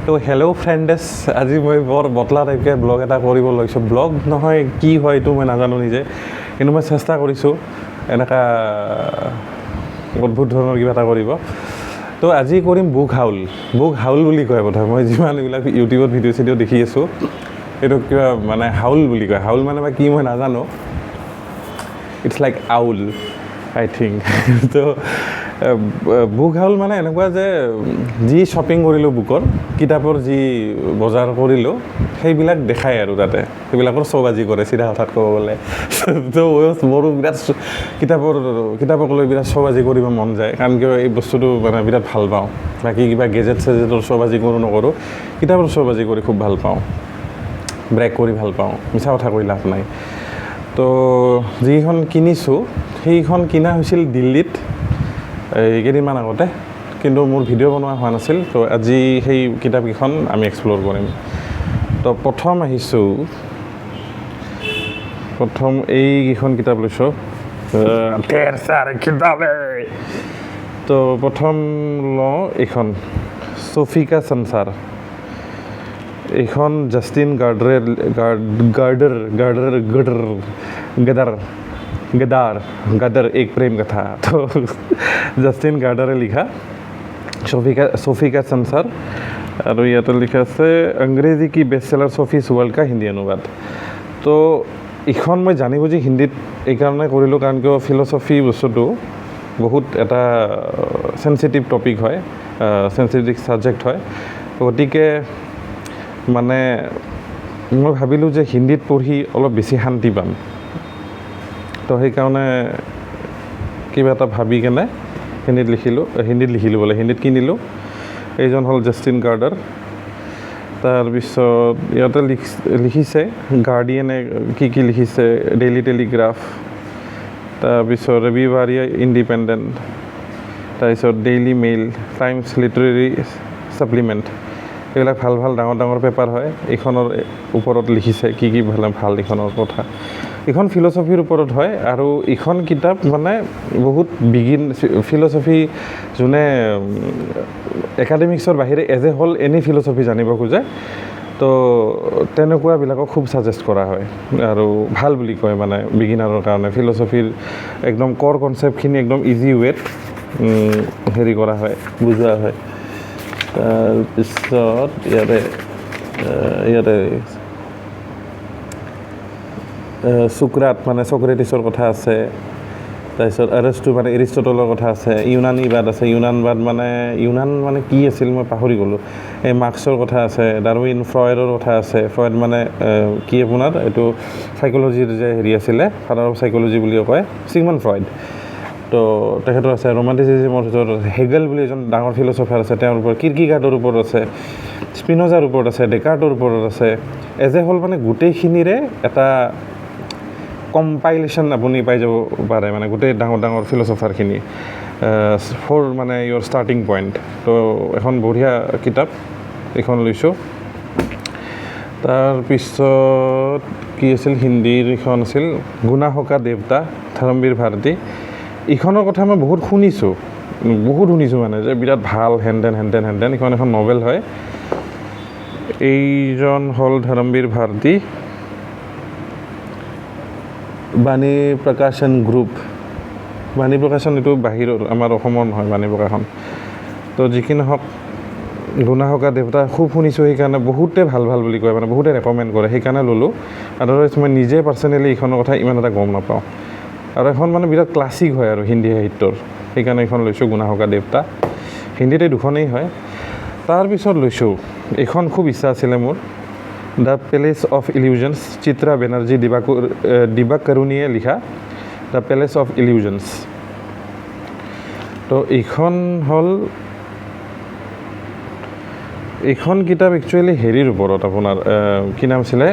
তো হেল্ল' ফ্ৰেণ্ডেছ, আজি মই বৰ বটলা টাইপকৈ ব্লগ এটা কৰিব লৈছোঁ। ব্লগ নহয়, কি হয় এইটো মই নাজানো নিজে, কিন্তু মই চেষ্টা কৰিছোঁ এনেকুৱা অদ্ভুত ধৰণৰ কিবা এটা কৰিব। তো আজি কৰিম বুক হাউল বুলি কয় বোধহয়, মই যিমান এইবিলাক ইউটিউবত ভিডিঅ' চিডিঅ' দেখি আছোঁ এইটো কিবা মানে হাউল বুলি কয়। হাউল মানে বা কি মই নাজানো, ইটছ লাইক আউল আই থিংক। তো বুক হাউল মানে এনেকুৱা যে যি শ্বপিং কৰিলোঁ বুকৰ, কিতাপৰ যি বজাৰ কৰিলোঁ সেইবিলাক দেখায় আৰু তাতে সেইবিলাকৰ চৌবাজি কৰে চিধা কথাত ক'ব গ'লে। তো মোৰো বিৰাট কিতাপক লৈ বিৰাট চৌবাজি কৰিব মন যায়, কাৰণ কিয় এই বস্তুটো মানে বিৰাট ভাল পাওঁ। বাকী কিবা গেজেট চেজেটৰ চৌবাজি কৰোঁ নকৰোঁ, কিতাপৰ চৌবাজি কৰি খুব ভাল পাওঁ, ব্ৰেক কৰি ভাল পাওঁ, মিছা কথা কৈ লাভ নাই। তো যিখন কিনিছোঁ সেইখন কিনা হৈছিল দিল্লীত এই কেইদিনমান আগতে, কিন্তু মোৰ ভিডিঅ' বনোৱা হোৱা নাছিল। তো আজি সেই কিতাপকেইখন আমি এক্সপ্ল'ৰ কৰিম। তো প্ৰথম এইকেইখন কিতাপ লৈছোঁ। তো প্ৰথম লওঁ এইখন চফি কা সংসাৰ। এইখন জাষ্টিন গাদাৰ এক প্ৰেম কথা। তো জাষ্টিন গাৰ্ডাৰে লিখা চফি কা সংসাৰ, আৰু ইয়াতে লিখা আছে আংগ্ৰেজী কি বেষ্ট চেলাৰ চফিছ ৱৰ্ল্ড কা হিন্দী অনুবাদ। তো এইখন মই জানি বুজি হিন্দীত এইকাৰণে কৰিলোঁ, কাৰণ কিয় ফিলচফি বস্তুটো বহুত এটা চেঞ্চিটিভ টপিক হয়, চেঞ্চিটিভ ছাবজেক্ট হয়। গতিকে মানে মই ভাবিলোঁ যে হিন্দীত পঢ়ি অলপ বেছি শান্তি পাম। তো সেইকাৰণে কিবা এটা ভাবি কেনে হিন্দীত কিনিলোঁ। এইজন হ'ল জাষ্টিন গাৰ্ডাৰ। তাৰপিছত ইয়াতে লিখিছে গাৰ্ডিয়ানে কি লিখিছে, ডেইলি টেলিগ্ৰাফ, তাৰপিছত ৰবিবাৰীয়া ইণ্ডিপেণ্ডেণ্ট, তাৰপিছত daily mail, times literary supplement, এইবিলাক ভাল ডাঙৰ পেপাৰ হয়। এইখনৰ ওপৰত লিখিছে কি ভাল এইখনৰ কথা। এইখন ফিলচফিৰ ওপৰত হয়, আৰু এইখন কিতাপ মানে বহুত ফিলচফি যোনে একাডেমিক্সৰ বাহিৰে এজ এ হ'ল এনি ফিলচফি জানিব খোজে, তো তেনেকুৱাবিলাকক খুব ছাজেষ্ট কৰা হয় আৰু ভাল বুলি কয় মানে বিগিনাৰৰ কাৰণে। ফিলচফিৰ একদম ক'ৰ কনচেপ্টখিনি একদম ইজি ৱেত হেৰি কৰা হয়, বুজোৱা হয়। তাৰপিছত ইয়াতে চুক্ৰাট মানে চক্ৰেটিছৰ কথা আছে, তাৰপিছত এৰিষ্টু মানে এৰিষ্টটলৰ কথা আছে, ইউনানীবাদ আছে, ইউনান মানে কি আছিল মই পাহৰি গ'লোঁ। এই মাৰ্ক্সৰ কথা আছে, ডাৰউইন, ফ্ৰয়ডৰ কথা আছে। ফ্ৰয়ড মানে কি আপোনাৰ এইটো চাইক'লজিৰ যে হেৰি আছিলে, ফাদাৰ অফ চাইক'লজি বুলিও কয়, ছিগমণ্ড ফ্ৰয়ড। তো তেখেতৰ আছে ৰোমাণ্টিচিজমৰ ভিতৰত হেগেল বুলি এজন ডাঙৰ ফিলচফাৰ আছে, তেওঁৰ ওপৰত কিৰ্কিগাৰ্ডৰ ওপৰত আছে, স্পিনজাৰ ওপৰত আছে, ডেকাৰ্টৰ ওপৰত আছে। এজ এ হ'ল মানে গোটেইখিনিৰে এটা কম্পাইলেশ্যন আপুনি পাই যাব পাৰে, মানে গোটেই ডাঙৰ ফিলচফাৰখিনি মানে ইয়ৰ ষ্টাৰ্টিং পইণ্ট। তো এখন বঢ়িয়া কিতাপ এইখন লৈছোঁ। তাৰপিছত কি আছিল, হিন্দীৰ এইখন আছিল গুনাহন কা দেৱতা, ধৰমবীৰ ভাৰতী। এইখনৰ কথা মই বহুত শুনিছোঁ মানে যে বিৰাট ভাল হেনটেন। এইখন এখন নভেল হয়। এইজন হ'ল ধৰমবীৰ ভাৰতী, বাণী প্ৰকাশন গ্ৰুপ। বাণী প্ৰকাশন এইটো বাহিৰৰ, আমাৰ অসমৰ নহয় বাণী প্ৰকাশন। তো যিকি নহওক গুনাহন কা দেৱতা খুব শুনিছোঁ, সেইকাৰণে বহুতে ভাল বুলি কয়, মানে বহুতে ৰেকমেণ্ড কৰে, সেইকাৰণে ল'লোঁ। আদাৰৱাইজ মই নিজে পাৰ্চনেলি এইখনৰ কথা ইমান এটা গম নাপাওঁ, আৰু এখন মানে বিৰাট ক্লাছিক হয় আৰু হিন্দী সাহিত্যৰ, সেইকাৰণে এইখন লৈছোঁ গুনাহন কা দেৱতা। হিন্দীতে দুখনেই হয়। তাৰপিছত লৈছোঁ এইখন খুব ইচ্ছা আছিলে মোৰ, the palace of illusions, Chitra Banerjee দিবাকৰুণীয়ে লিখা দ্য পেলেচ অফ ইলিউজনছ। তো এইখন কিতাপ একচুৱেলি হেৰিৰ ওপৰত, আপোনাৰ কি নাম আছিলে,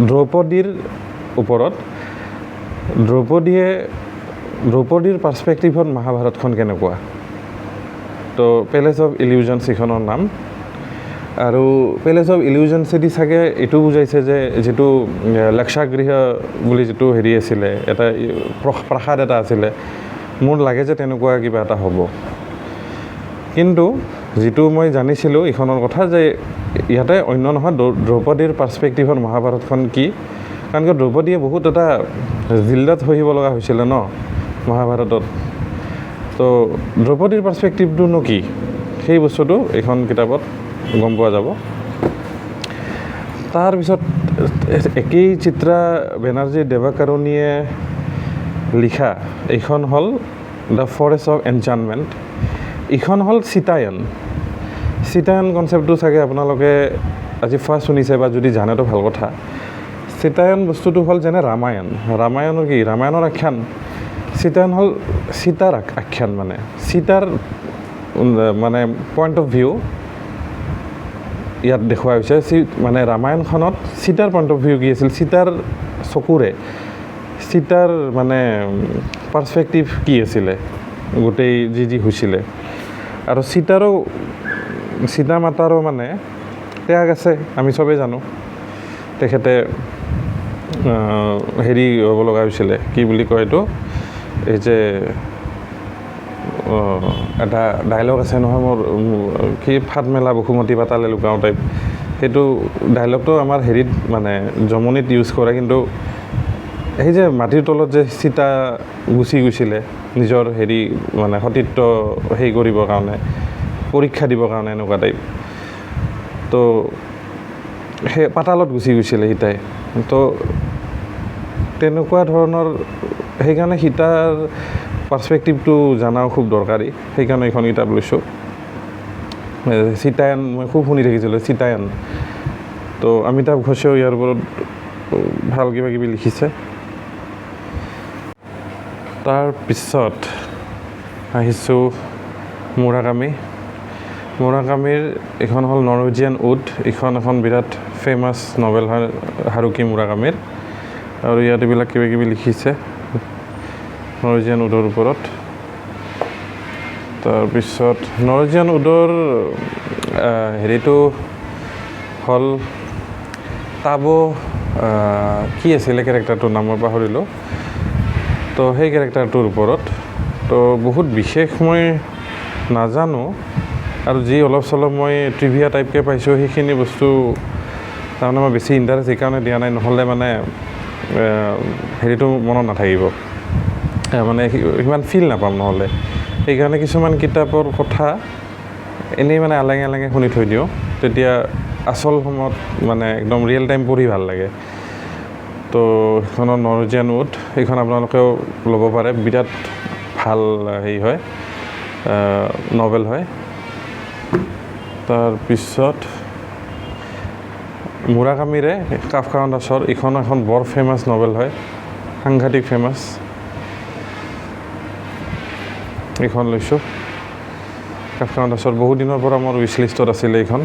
দ্ৰৌপদীৰ ওপৰত। দ্ৰৌপদীৰ পাৰ্চপেক্টিভত মহাভাৰতখন কেনেকুৱা। তো পেলেচ অফ ইলিউজনছ এইখনৰ নাম। আৰু পেলেচ অফ ইলিউজনছেদি চাগে এইটো বুজাইছে যে যিটো লাক্ষাগৃহ বুলি যিটো হেৰি আছিলে, এটা প্ৰাসাদ এটা আছিলে, মোৰ লাগে যে তেনেকুৱা কিবা এটা হ'ব। কিন্তু যিটো মই জানিছিলোঁ এইখনৰ কথা যে ইয়াতে অন্য নহয় দ্ৰৌপদীৰ পাৰ্চপেক্টিভত মহাভাৰতখন কি কাৰণ কি দ্ৰৌপদীয়ে বহুত এটা জিল্লাত সহিব লগা হৈছিলে ন মহাভাৰতত তো দ্ৰৌপদীৰ পাৰ্চপেক্টিভটোনো কি সেই বস্তুটো এইখন কিতাপত গম পোৱা যাব তাৰপিছত একেই চিত্ৰা বেনাৰ্জী দেৱাকাৰুণীয়ে লিখা এইখন হ'ল দ্য ফৰেষ্ট অফ এনচান্টমেণ্ট এইখন হ'ল চিতায়ন কনচেপ্টটো চাগে আপোনালোকে আজি ফাৰ্ষ্ট শুনিছে বা যদি জানেতো ভাল কথা চিতায়ন বস্তুটো হ'ল যেনে ৰামায়ণৰ কি ৰামায়ণৰ আখ্যান চিতায়ন হ'ল সীতাৰ আখ্যান মানে সীতাৰ মানে পইণ্ট অফ ভিউ ইয়াত দেখুওৱা হৈছে মানে ৰামায়ণখনত সীতাৰ পইণ্ট অফ ভিউ কি আছিল সীতাৰ চকুৰে সীতাৰ মানে পাৰ্চপেক্টিভ কি আছিলে গোটেই যি হৈছিলে আৰু সীতা মাতাৰো মানে ত্যাগ আছে আমি চবেই জানো তেখেতে হেৰি হ'ব লগা হৈছিলে কি বুলি কয় এইটো এই যে এটা ডাইলগ আছে নহয় মোৰ কি ফাট মেলা বসুমতী পাতালে লুকাওঁ টাইপ সেইটো ডাইলগটো আমাৰ হেৰিত মানে জমনিত ইউজ কৰে কিন্তু সেই যে মাটিৰ তলত যে সীতা গুচি গৈছিলে নিজৰ হেৰি মানে সতীত্ব হেৰি কৰিবৰ কাৰণে পৰীক্ষা দিবৰ কাৰণে এনেকুৱা টাইপ তো সেই পাতালত গুচি গৈছিলে সীতাই তো তেনেকুৱা ধৰণৰ সেইকাৰণে সীতাৰ পাৰ্চপেক্টিভটো জনাও খুব দৰকাৰী সেইকাৰণে এইখন কিতাপ লৈছোঁ চিতায়ন মই খুব শুনি থাকিছিলোঁ চিতায়ন তো অমিতাভ ঘোষেও ইয়াৰ ওপৰত ভাল কিবা কিবি লিখিছে তাৰপিছত আহিছোঁ মুৰাকামিৰ এইখন হ'ল নৰৱেজিয়ান উড এইখন এখন বিৰাট ফেমাছ নভেল হয় হাৰুকি মুৰাকামিৰ আৰু ইয়াত এইবিলাক কিবা কিবি লিখিছে নৰৱেজিয়ান উডৰ ওপৰত তাৰপিছত নৰৱেজিয়ান উডৰ হেৰিটো হ'ল টাবো কি আছিলে কেৰেক্টাৰটোৰ নাম মই পাহৰিলোঁ তো সেই কেৰেক্টাৰটোৰ ওপৰত তো বহুত বিশেষ মই নাজানো আৰু যি অলপ চলপ মই ট্ৰিভিয়া টাইপকৈ পাইছোঁ সেইখিনি বস্তু তাৰমানে মই বেছি ইণ্টাৰেষ্ট সেইকাৰণে দিয়া নাই নহ'লে মানে হেৰিটো মনত নাথাকিব মানে সিমান ফিল নাপাম নহ'লে সেইকাৰণে কিছুমান কিতাপৰ কথা এনেই মানে আলেঙে শুনি থৈ দিওঁ তেতিয়া আচল সময়ত মানে একদম ৰিয়েল টাইম পঢ়ি ভাল লাগে তো সেইখনৰ নৰৱেজিয়ান উড সেইখন আপোনালোকেও ল'ব পাৰে বিৰাট ভাল হেৰি হয় নভেল হয় তাৰপিছত মুৰাকামিৰে কাফকা দাসৰ এইখন এখন বৰ ফেমাছ নভেল হয় সাংঘাতিক ফেমাছ এইখন লৈছোঁ কাফকা দাসৰ বহুত দিনৰ পৰা মোৰ উইচ লিষ্টত আছিলে এইখন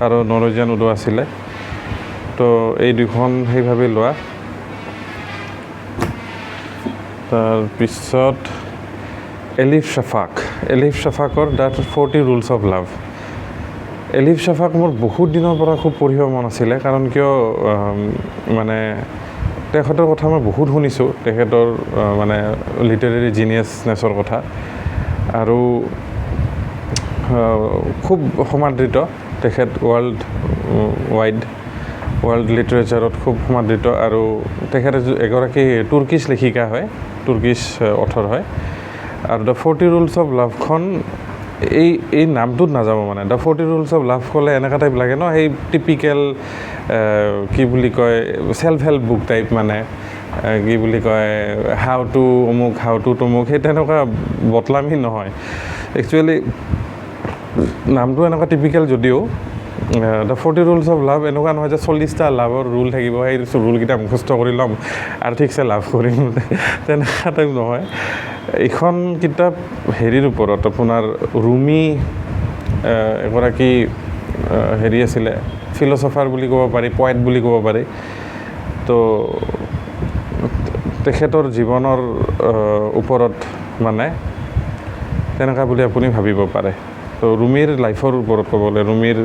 আৰু নৰৱেজিয়ান উডো আছিলে তো এই দুখন সেইভাবে লোৱা তাৰপিছত এলিফ শ্বাফাকৰ দ্য 40 Rules of Love এলিফ শ্বাফাক মোৰ বহুত দিনৰ পৰা খুব পঢ়িব মন আছিলে কাৰণ কিয় মানে তেখেতৰ কথা মই বহুত শুনিছোঁ তেখেতৰ মানে লিটাৰেৰী জিনিয়াছনেছৰ কথা আৰু খুব সমাদৃত তেখেত ৱৰ্ল্ড লিটাৰেচাৰত খুব সমাদৃত আৰু তেখেতে এগৰাকী তুৰ্কিছ লেখিকা হয় তুৰ্কিছ অথৰ হয় আৰু দ্য 40 Rules of Loveখন এই নামটোত নাযাব মানে দ্য 40 Rules of Love ক'লে এনেকুৱা টাইপ লাগে ন সেই টিপিকেল কি বুলি কয় চেল্ফ হেল্প বুক টাইপ মানে কি বুলি কয় হাউ টু অমুক হাউ টু তমুক সেই তেনেকুৱা বটলামি নহয় একচুৱেলি নামটো এনেকুৱা টিপিকেল যদিও দ্য 40 Rules of Love এনেকুৱা নহয় যে 40টা লাভৰ ৰুল থাকিব সেই ৰুলকেইটা মুখস্থ কৰি ল'ম আৰু ঠিকছে লাভ কৰিম তেনেকুৱা টাইপ নহয় এইখন কিতাপ হেৰিৰ ওপৰত আপোনাৰ ৰুমি এগৰাকী হেৰি আছিলে ফিলচফাৰ বুলি ক'ব পাৰি পয়েট বুলি ক'ব পাৰি তো তেখেতৰ জীৱনৰ ওপৰত মানে তেনেকুৱা বুলি আপুনি ভাবিব পাৰে তো ৰুমিৰ লাইফৰ ওপৰত ক'বলৈ ৰুমিৰ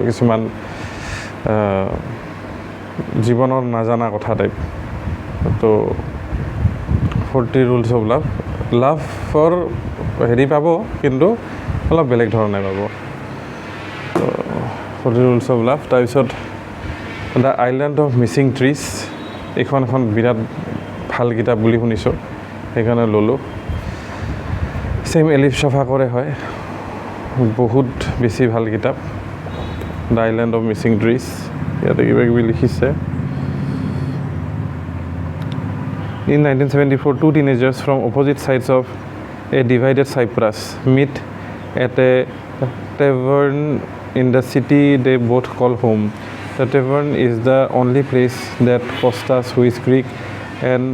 কিছুমান জীৱনৰ নাজানা কথা টাইপ তো 40 Rules of Love লাভৰ হেৰি পাব কিন্তু অলপ বেলেগ ধৰণে পাব তো 40 Rules of Love তাৰপিছত the island of Mising trees এইখন এখন বিৰাট ভাল কিতাপ বুলি শুনিছোঁ সেইকাৰণে ল'লোঁ ছেইম এলিফ শ্বাফাকৰে হয় বহুত বেছি ভাল কিতাপ the island of Mising trees ইয়াতে কিবা কিবি লিখিছে In 1974, two teenagers from opposite sides of a divided Cyprus meet at a tavern in the city they both call home. The tavern is the only place that Costas, who is Greek, and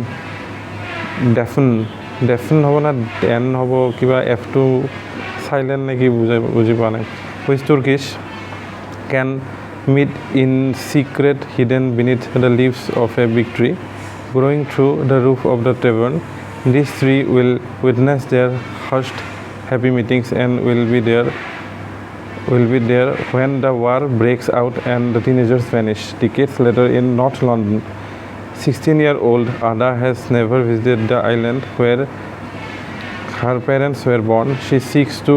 Daphne hobo na Dan hobo kiba F2 silent neki buji pa nai, who is Turkish, can meet in secret hidden beneath the leaves of a big tree. Growing through the roof of the tavern, these three will witness their hushed, happy meetings and will be there when the war breaks out and the teenagers vanish. Decades later in North London, 16-year-old Ada has never visited the island where her parents were born. She seeks to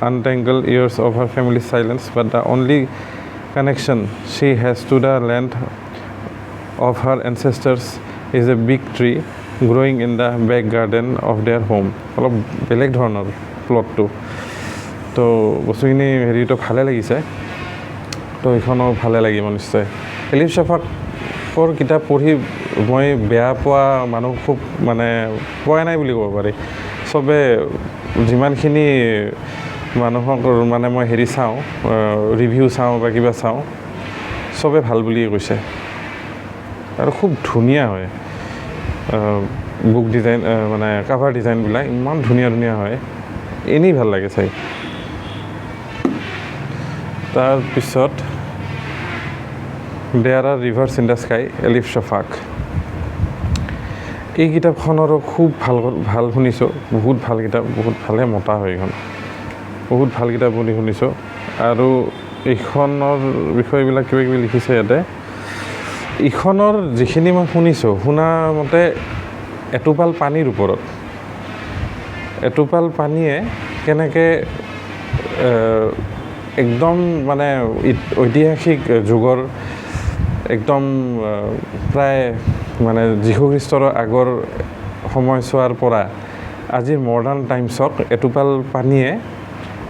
untangle years of her family's silence, but the only connection she has to the land of her ancestors is a big tree growing in the back garden of their home. অলপ বেলেগ ধৰণৰ প্লটটো তো বস্তুখিনি হেৰিটো ভালে লাগিছে তো এইখনো ভালে লাগিব নিশ্চয় এলিফ শ্বাফাকৰ কিতাপ পঢ়ি মই বেয়া পোৱা মানুহ খুব মানে পোৱা নাই বুলি ক'ব পাৰি চবে যিমানখিনি মানুহক মানে মই হেৰি চাওঁ ৰিভিউ চাওঁ বা কিবা চাওঁ চবে ভাল বুলিয়ে কৈছে আৰু খুব ধুনীয়া হয় বুক ডিজাইন মানে কাভাৰ ডিজাইনবিলাক ইমান ধুনীয়া ধুনীয়া হয় এনেই ভাল লাগে চাই তাৰপিছত there are rivers in the sky Elif Shafak এই কিতাপখনৰো খুব ভাল শুনিছোঁ বহুত ভাল কিতাপ বহুত ভালে মতা হয় এইখন বহুত ভাল কিতাপ বুলি শুনিছোঁ আৰু এইখনৰ বিষয়বিলাক কিবা কিবি লিখিছে ইয়াতে ইখনৰ যিখিনি মই শুনিছোঁ শুনা মতে এটোপাল পানীৰ ওপৰত এটোপাল পানীয়ে কেনেকৈ একদম মানে ঐতিহাসিক যুগৰ একদম প্ৰায় মানে যীশু খ্ৰীষ্টৰ আগৰ সময়ছোৱাৰ পৰা আজিৰ মডাৰ্ণ টাইমছক এটোপাল পানীয়ে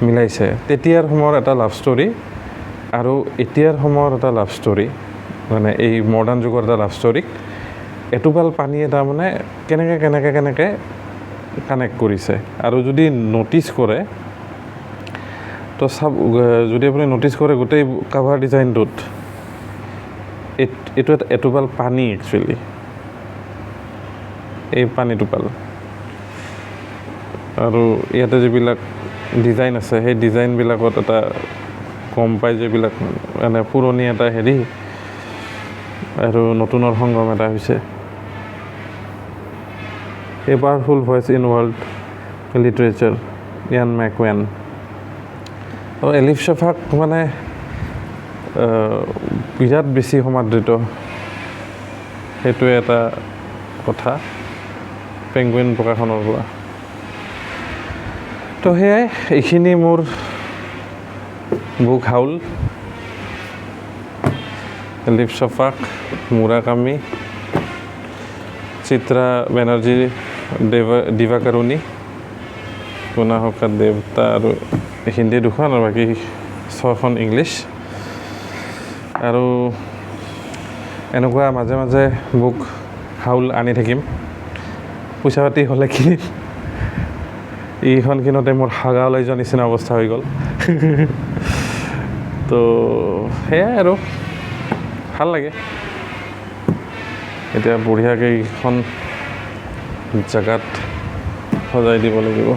মিলাইছে তেতিয়াৰ সময়ৰ এটা লাভ ষ্টৰী আৰু এতিয়াৰ সময়ৰ এটা লাভ ষ্টৰী মানে এই মডাৰ্ণ যুগৰ এটা লাভ ষ্টৰীক এটোপাল পানীয়ে তাৰমানে কেনেকৈ কানেক্ট কৰিছে আৰু যদি ন'টিছ কৰে তো যদি আপুনি ন'টিছ কৰে গোটেই কাভাৰ ডিজাইনটোত এইটো এটা এটোপাল পানী একচুৱেলি এই পানী টোপাল আৰু ইয়াতে যিবিলাক ডিজাইন আছে সেই ডিজাইনবিলাকত এটা গম পায় যে এইবিলাক মানে পুৰণি এটা হেৰি আৰু নতুনৰ সংগম এটা হৈছে a powerful voice in world literature Ian McEwan আৰু এলিফ শ্বাফাক মানে বিৰাট বেছি সমাদৃত সেইটোৱে এটা কথা পেংগুইন প্ৰকাশনৰ পৰা তো সেয়াই এইখিনি মোৰ বুক হাউল এলিফ শ্বাফাক মুৰাকামি চিত্ৰা বেনাৰ্জী দিৱাকাৰুণী গুণাহন দেৱতা আৰু হিন্দী দুখন আৰু বাকী 6খন ইংলিছ আৰু এনেকুৱা মাজে মাজে বুক হাউল আনি থাকিম পইচা পাতি হ'লে কিনিম এইখন কিনোতে মোৰ হাগা ওলাই যোৱা নিচিনা অৱস্থা হৈ গ'ল তো সেয়াই আৰু ভাল লাগে এতিয়া বঢ়িয়াকৈ এইখন জেগাত সজাই দিব লাগিব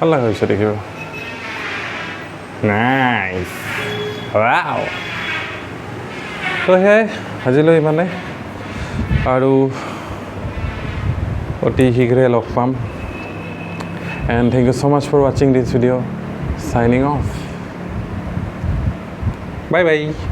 ভাল লগা হৈছে দেখিব নাইচ ৱাও তো সেয়াই আজিলৈ ইমানে আৰু অতি শীঘ্ৰে লগ পাম and thank you so much for watching this video signing off bye bye